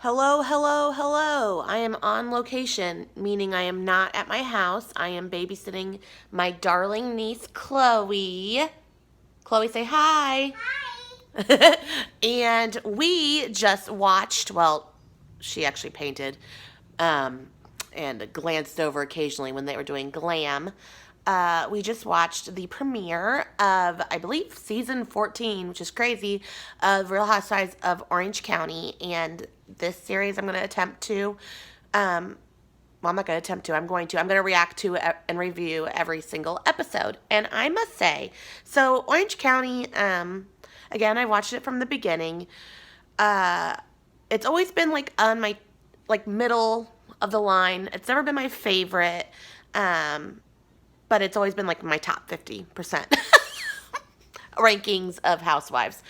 Hello, hello, hello. I am on location, meaning I am not at my house. I am babysitting my darling niece, Chloe. Chloe, say hi. And we just watched, well, she actually painted and glanced over occasionally when they were doing glam. We just watched the premiere of, I believe, season 14, which is crazy, of Real Housewives of Orange County. And this series I'm going to attempt to, well, I'm not going to attempt to, I'm going to react to and review every single episode. And I must say, so Orange County, again, I watched it from the beginning. It's always been like on my like middle of the line. It's never been my favorite, but it's always been like my top 50% rankings of Housewives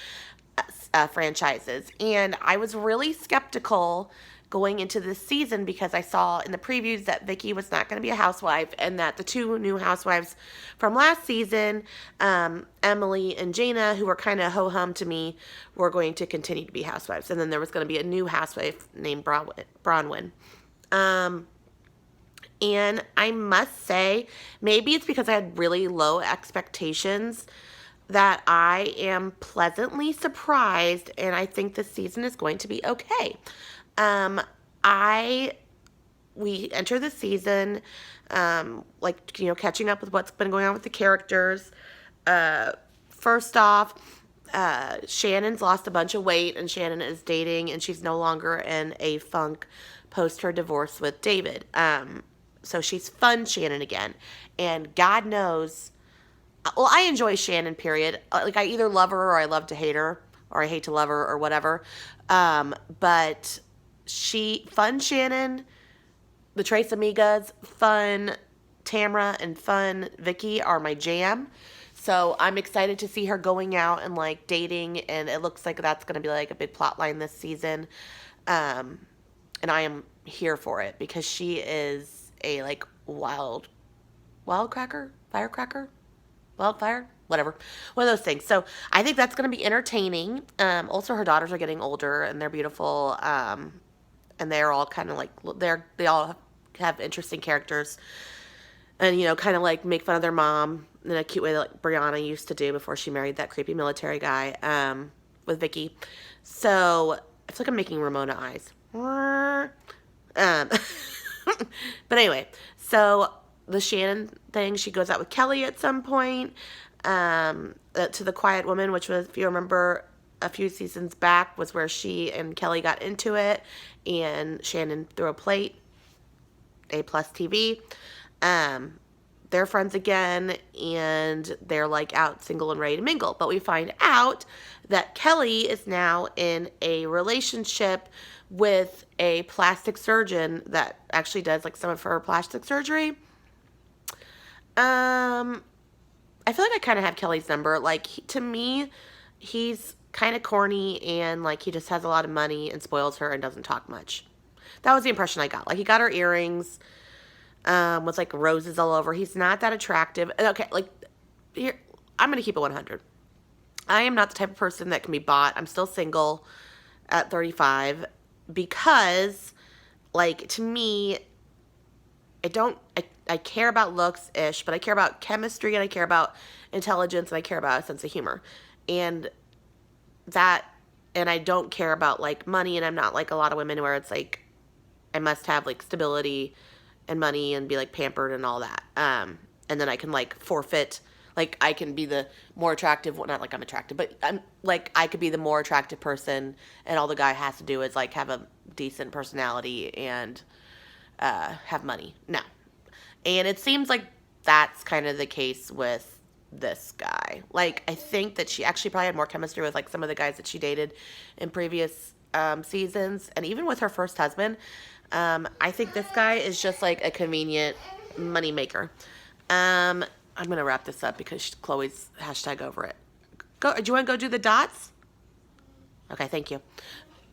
franchises. And I was really skeptical going into this season because I saw in the previews that Vicky was not going to be a housewife and that the two new housewives from last season, Emily and Jana, who were kind of ho-hum to me, were going to continue to be housewives. And then there was going to be a new housewife named Bronwyn. And I must say, maybe it's because I had really low expectations that I am pleasantly surprised, and I think this season is going to be okay. I we enter the season, catching up with what's been going on with the characters. First off, Shannon's lost a bunch of weight, and Shannon is dating, and she's no longer in a funk post her divorce with David. So she's fun Shannon again, and God knows. Well, I enjoy Shannon. Period. Like I either love her or I love to hate her, or I hate to love her or whatever. But fun Shannon, the Trace Amigas, fun Tamra, and fun Vicky are my jam. So I'm excited to see her going out and like dating, and it looks like that's going to be like a big plot line this season. And I am here for it because she is a like firecracker, wildfire, whatever, one of those things. So I think that's going to be entertaining. Also, her daughters are getting older and they're beautiful, and they're all kind of like they all have interesting characters, and kind of like make fun of their mom in a cute way that like Brianna used to do before she married that creepy military guy with Vicky. So I feel like I'm making Ramona eyes. Um, but anyway, so the Shannon thing, she goes out with Kelly at some point, to the Quiet Woman, which was, if you remember, a few seasons back, was where she and Kelly got into it, and Shannon threw a plate, A+ TV. They're friends again, and they're like out single and ready to mingle. But we find out that Kelly is now in a relationship with a plastic surgeon that actually does like some of her plastic surgery. I feel like I kind of have Kelly's number. Like, to me, he's kind of corny and like he just has a lot of money and spoils her and doesn't talk much. That was the impression I got. Like, he got her earrings, with like roses all over. He's not that attractive. Okay, like, here, I'm going to keep it 100. I am not the type of person that can be bought. I'm still single at 35 because, like, to me, I care about looks-ish, but I care about chemistry, and I care about intelligence, and I care about a sense of humor. And I don't care about, like, money, and I'm not like a lot of women where it's like, I must have, like, stability and money and be, like, pampered and all that. And then I can, like, forfeit, like, I can be the more attractive, well, not like I'm attractive, but I'm, like, I could be the more attractive person, and all the guy has to do is, like, have a decent personality and have money. No. And it seems like that's kind of the case with this guy. Like, I think that she actually probably had more chemistry with, like, some of the guys that she dated in previous seasons. And even with her first husband, I think this guy is just, like, a convenient moneymaker. I'm going to wrap this up because Chloe's hashtag over it. Do you want to go do the dots? Okay, thank you.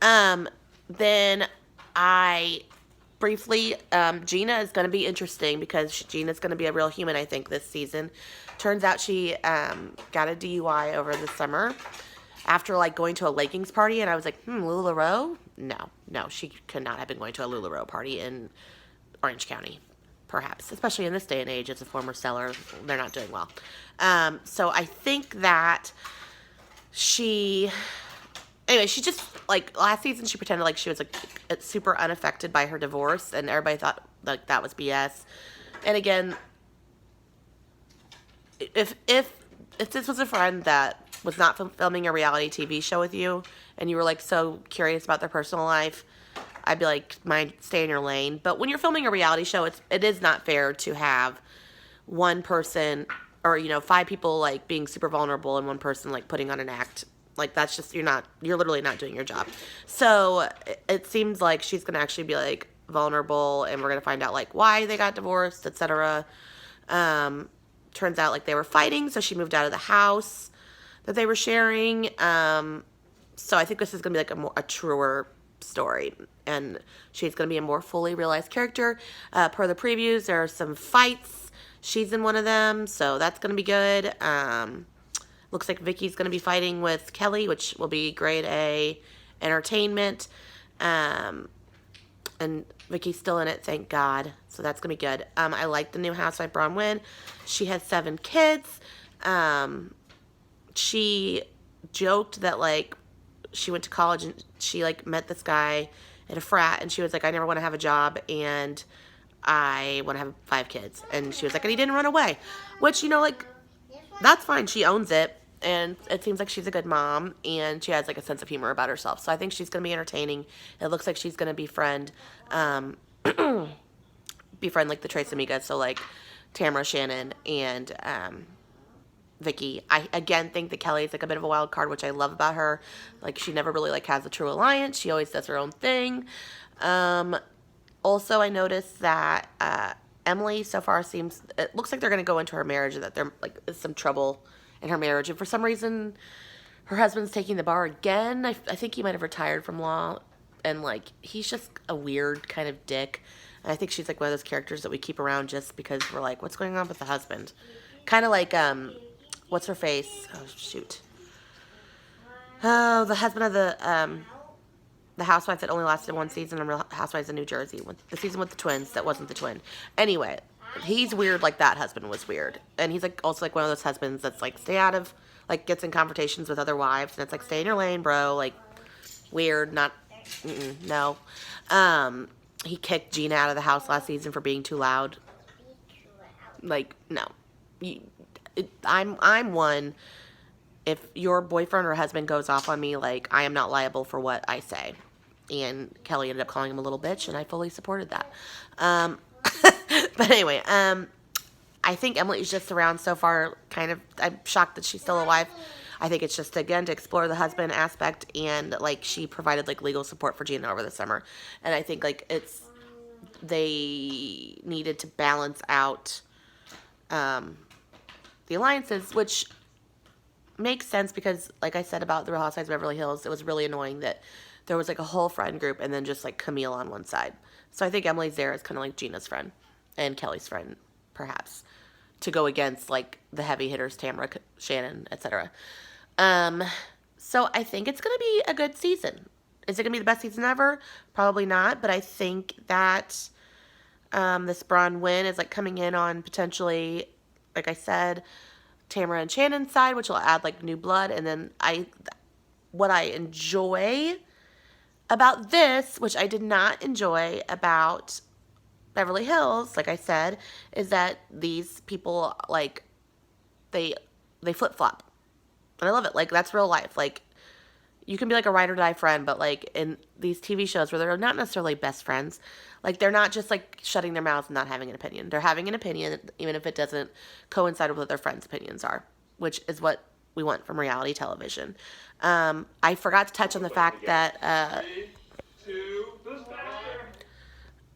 Then I briefly, Gina is going to be interesting because Gina's going to be a real human, I think, this season. Turns out she got a DUI over the summer. after like going to a Lakings party, and I was like, LuLaRoe? No, no, she could not have been going to a LuLaRoe party in Orange County, perhaps, especially in this day and age. As a former seller, they're not doing well. So I think that she, anyway, she just, like, last season she pretended like she was like super unaffected by her divorce, and everybody thought like that was BS. And again, if this was a friend that was not filming a reality TV show with you, and you were like so curious about their personal life, I'd be like, mind, stay in your lane. But when you're filming a reality show, it is not fair to have one person, or 5 people like being super vulnerable and one person like putting on an act. Like, that's just, you're literally not doing your job. So it seems like she's gonna actually be like vulnerable, and we're gonna find out like why they got divorced, etc. Turns out like they were fighting, so she moved out of the house that they were sharing. So I think this is gonna be like a truer story, and she's gonna be a more fully realized character. Per the previews, there are some fights. She's in one of them, so that's gonna be good. Looks like Vicky's gonna be fighting with Kelly, which will be grade A entertainment. And Vicky's still in it, thank God. So that's gonna be good. I like the new housewife, Bronwyn. She has 7 kids. She joked that like she went to college and she like met this guy at a frat, and she was like, I never want to have a job, and I want to have 5 kids. And she was like, and he didn't run away, which like that's fine. She owns it, and it seems like she's a good mom, and she has like a sense of humor about herself. So I think she's gonna be entertaining. It looks like she's gonna befriend like the Tres Amigas, so like Tamara, Shannon, and Vicky. I again think that Kelly's like a bit of a wild card, which I love about her. Like, she never really like has a true alliance. She always does her own thing. Also, I noticed that Emily so far it looks like they're going to go into her marriage, and that there like is some trouble in her marriage. And for some reason, her husband's taking the bar again. I think he might have retired from law, and like he's just a weird kind of dick. And I think she's like one of those characters that we keep around just because we're like, what's going on with the husband? Kind of like what's her face? Oh shoot. Oh, the husband of the Housewives that only lasted 1 season on Real Housewives of New Jersey. The season with the twins that wasn't the twin. Anyway, he's weird like that husband was weird. And he's like also like one of those husbands that's like stay out of, like gets in confrontations with other wives. And it's like, stay in your lane, bro. Like, weird, not, no. He kicked Gina out of the house last season for being too loud. Like, no. I'm one, if your boyfriend or husband goes off on me, like, I am not liable for what I say. And Kelly ended up calling him a little bitch, and I fully supported that. But anyway, I think Emily's just around so far, kind of, I'm shocked that she's still alive. I think it's just, again, to explore the husband aspect, and, like, she provided, like, legal support for Gina over the summer. And I think, like, they needed to balance out the alliances, which makes sense because, like I said about the Real Housewives of Beverly Hills, it was really annoying that there was like a whole friend group and then just like Camille on one side. So I think Emily's there as kind of like Gina's friend and Kelly's friend, perhaps, to go against like the heavy hitters, Tamara, Shannon, etc. So I think it's going to be a good season. Is it going to be the best season ever? Probably not, but I think that this Bronwyn is like coming in on potentially, like I said, Tamara and Shannon's side, which will add like new blood. And then what I enjoy about this, which I did not enjoy about Beverly Hills, like I said, is that these people like they flip-flop. And I love it. Like, that's real life. Like, you can be like a ride or die friend, but like in these TV shows where they're not necessarily best friends, like they're not just like shutting their mouths and not having an opinion. They're having an opinion even if it doesn't coincide with what their friends' opinions are, which is what we want from reality television. I forgot to touch on the fact that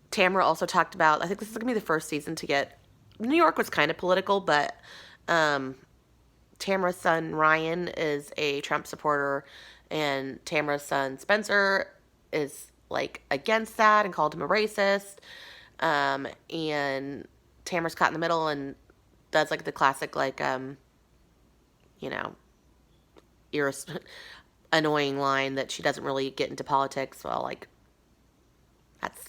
Tamara also talked about, I think this is going to be the first season to get, New York was kind of political, but Tamara's son Ryan is a Trump supporter, and Tamara's son Spencer is like against that and called him a racist. And Tamara's caught in the middle and does like the classic like you know, annoying line that she doesn't really get into politics. Well, like, that's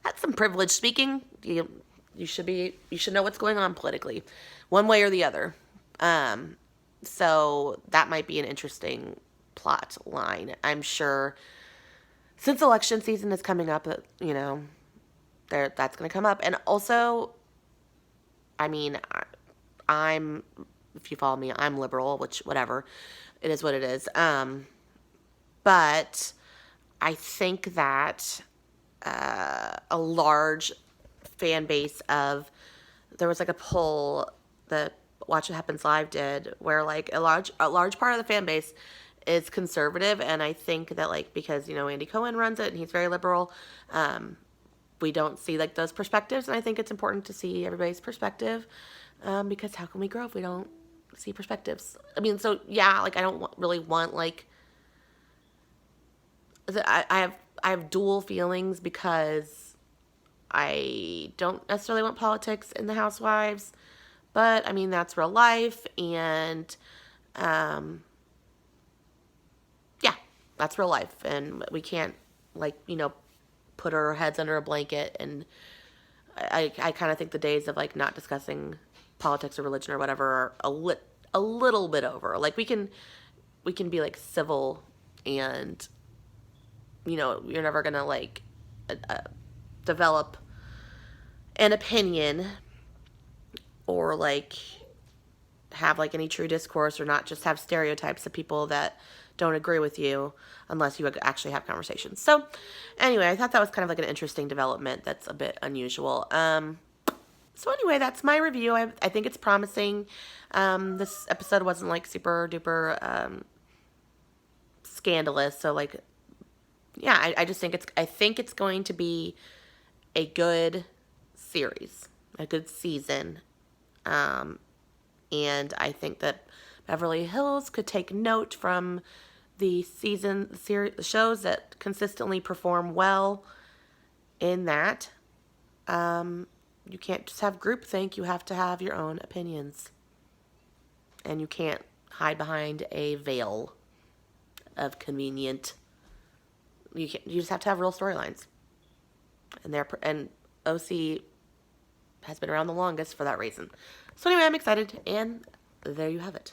that's some privilege speaking. You should know what's going on politically, one way or the other. Um, so that might be an interesting plot line. I'm sure since election season is coming up, that's going to come up. And also, I mean, I'm if you follow me, I'm liberal, which whatever, it is what it is. But I think that a large fan base of there was like a poll that Watch What Happens Live did where like a large part of the fan base is conservative, and I think that like because Andy Cohen runs it and he's very liberal, we don't see like those perspectives, and I think it's important to see everybody's perspective, because how can we grow if we don't see perspectives? I mean, so yeah, like I don't really want like I have dual feelings because I don't necessarily want politics in the Housewives, but I mean that's real life, and um, yeah, that's real life, and we can't like put our heads under a blanket. And I kind of think the days of like not discussing politics or religion or whatever are a little bit over. Like we can be like civil, and you're never gonna like develop an opinion or like have like any true discourse, or not just have stereotypes of people that don't agree with you unless you actually have conversations. So anyway, I thought that was kind of like an interesting development that's a bit unusual. So anyway, that's my review. I think it's promising. This episode wasn't like super duper scandalous, so like yeah, I just think it's going to be a good series, a good season. And I think that Beverly Hills could take note from the shows that consistently perform well in that. You can't just have groupthink, you have to have your own opinions. And you can't hide behind a veil of convenient. You just have to have real storylines. And OC has been around the longest for that reason. So anyway, I'm excited, and there you have it.